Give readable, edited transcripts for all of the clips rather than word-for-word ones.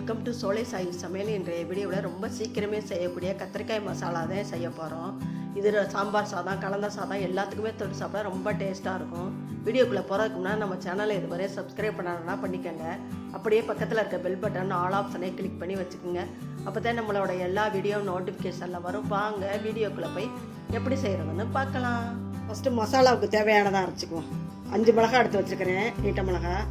Welcome to சோலை சாய் சமையல். இன்றைய வீடியோவில் ரொம்ப சீக்கிரமே செய்யக்கூடிய கத்திரிக்காய் மசாலா தான் செய்ய போகிறோம். இது சாம்பார் சாதம், கலந்த சாதம் எல்லாத்துக்குமே தொட்டு சாப்பிட ரொம்ப டேஸ்ட்டாக இருக்கும். வீடியோக்குள்ளே போகிறதுக்கு முன்னாடி நம்ம சேனலை இதுவரை சப்ஸ்கிரைப் பண்ணணும்னா பண்ணிக்கோங்க. அப்படியே பக்கத்தில் இருக்க பெல் பட்டன் ஆல் ஆப்ஷனை கிளிக் பண்ணி வச்சுக்கோங்க. அப்போ தான் நம்மளோட எல்லா வீடியோ நோட்டிஃபிகேஷனில் வரும். வாங்க வீடியோக்குள்ளே போய் எப்படி செய்கிறதுன்னு பார்க்கலாம். ஃபஸ்ட்டு மசாலாவுக்கு தேவையானதாக அரைச்சிக்குவோம். 5 மிளகாய் எடுத்து வச்சுருக்கிறேன், நீட்ட மிளகாய்.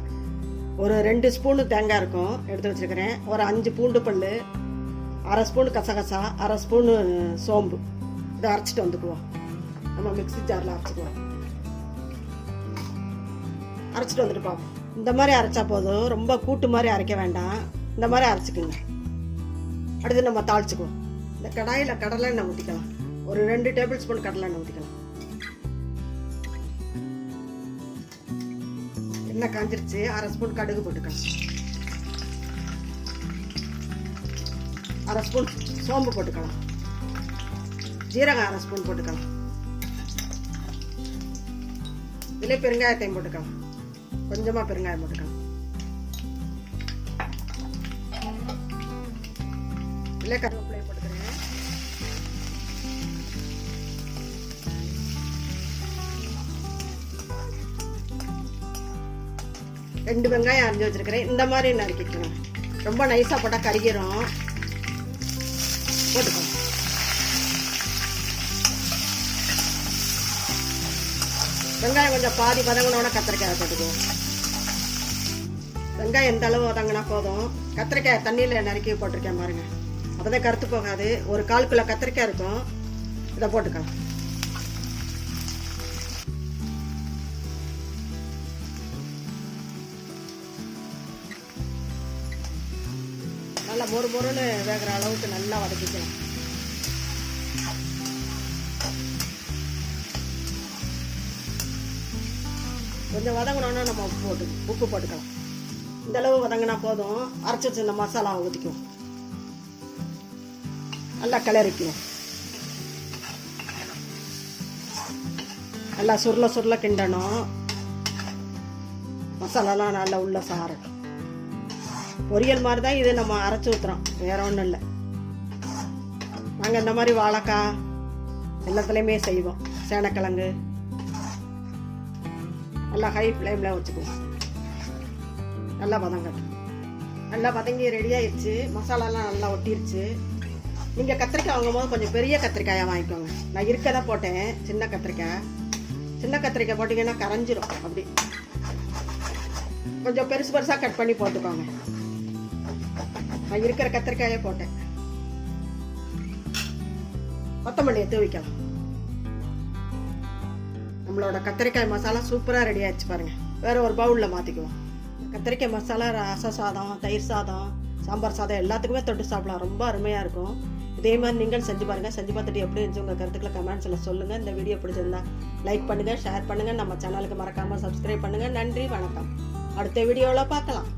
ஒரு 2 ஸ்பூனு தேங்காய் இருக்கும் எடுத்து வச்சுருக்கிறேன். ஒரு 5 பூண்டு பல், 1/2 ஸ்பூனு கசகசா, 1/2 ஸ்பூனு சோம்பு. இதை அரைச்சிட்டு வந்துக்குவோம். நம்ம மிக்ஸி ஜாரில் அரைச்சிக்குவோம். அரைச்சிட்டு வந்துட்டு பார்ப்போம். இந்த மாதிரி அரைச்சா போதும், ரொம்ப கூட்டு மாதிரி அரைக்க வேண்டாம். இந்த மாதிரி அரைச்சிக்குங்க. அடுத்து நம்ம தாளிச்சுக்குவோம். இந்த கடாயில் கடலை எண்ணெய் ஊற்றிக்கலாம். ஒரு 2 டேபிள் ஸ்பூன் கடலை எண்ணெய் ஊற்றிக்கலாம். எண்ணெய் காஞ்சிருச்சு. 1/2 ஸ்பூன் கடுகு போட்டுக்கலாம். 1/2 ஸ்பூன் சோம்பு போட்டுக்கலாம். ஜீரகம் 1/2 ஸ்பூன் போட்டுக்கலாம். இதில் பெருங்காயத்தையும் போட்டுக்கலாம். கொஞ்சமாக பெருங்காயம் போட்டுக்கலாம். இதில் கருவேப்பிலையை போட்டுக்கிறேன். ரெண்டு வெங்காயம் அரிஞ்சு வச்சிருக்கிறேன். இந்த மாதிரி நறுக்கிக்கணும். ரொம்ப நைஸாக போட்டால் கறிக்கிறோம். போட்டுக்கணும். வெங்காயம் கொஞ்சம் பாதி வதங்கினோட கத்திரிக்காயை போட்டுக்குவோம். வெங்காயம் எந்த அளவு வதங்கினா போதும். கத்திரிக்காய் தண்ணியில் நறுக்கி போட்டிருக்கேன் பாருங்க, அப்போதான் கருத்து போகாது. ஒரு 1/4 கிலோ கத்திரிக்காய் இருக்கும். இதை போட்டுக்கலாம். நல்லா மொறுன்னு வேகிற அளவுக்கு நல்லா வதக்கிக்கலாம். கொஞ்சம் வதங்கினோன்னா நம்ம உப்பு போட்டுக்கலாம். இந்த அளவு வதங்கினா போதும். அரைச்சி வச்சு இந்த மசாலாவை ஊற்றிக்குவோம். நல்லா கிளறிக்குவோம். நல்லா சுருள கிண்டணும். மசாலாலாம் நல்லா உள்ள சாரட்டும். பொரியல் மாதிரி தான் இது. நம்ம அரைச்சி ஊற்றுறோம், வேற ஒன்றும் இல்லை. நாங்கள் இந்த மாதிரி வாழைக்காய் எல்லாத்துலேயுமே செய்வோம். சேனக்கிழங்கு நல்லா ஹை ஃப்ளேமில் வச்சுக்குவோம். நல்லா வதங்கட்டும். நல்லா வதங்கி ரெடியாகிடுச்சு. மசாலாலாம் நல்லா ஒட்டிருச்சு. நீங்கள் கத்திரிக்காய் வாங்கும் போது கொஞ்சம் பெரிய கத்திரிக்காயாக வாங்கிக்கோங்க. நான் இருக்கதான் போட்டேன், சின்ன கத்திரிக்காய். சின்ன கத்திரிக்காய் போட்டிங்கன்னா கரைஞ்சிரும். அப்படி கொஞ்சம் பெருசாக கட் பண்ணி போட்டுக்கோங்க. நான் இருக்கிற கத்திரிக்காயை போட்டேன். கொத்தமல்லியை தூவிக்கலாம். நம்மளோட கத்திரிக்காய் மசாலா சூப்பராக ரெடி ஆயிடுச்சு பாருங்க. வேற ஒரு பவுலில் மாற்றிக்குவோம். கத்திரிக்காய் மசாலா ரச சாதம், தயிர் சாதம், சாம்பார் சாதம் எல்லாத்துக்குமே தொட்டு சாப்பிடலாம். ரொம்ப அருமையாக இருக்கும். இதே மாதிரி நீங்கள் செஞ்சு பாருங்கள். செஞ்சு பார்த்துட்டு எப்படி இருந்துச்சு உங்கள் கருத்துக்களை கமெண்ட்ஸில் சொல்லுங்கள். இந்த வீடியோ பிடிச்சிருந்தா லைக் பண்ணுங்கள், ஷேர் பண்ணுங்கள். நம்ம சேனலுக்கு மறக்காமல் சப்ஸ்கிரைப் பண்ணுங்கள். நன்றி, வணக்கம். அடுத்த வீடியோவில் பார்க்கலாம்.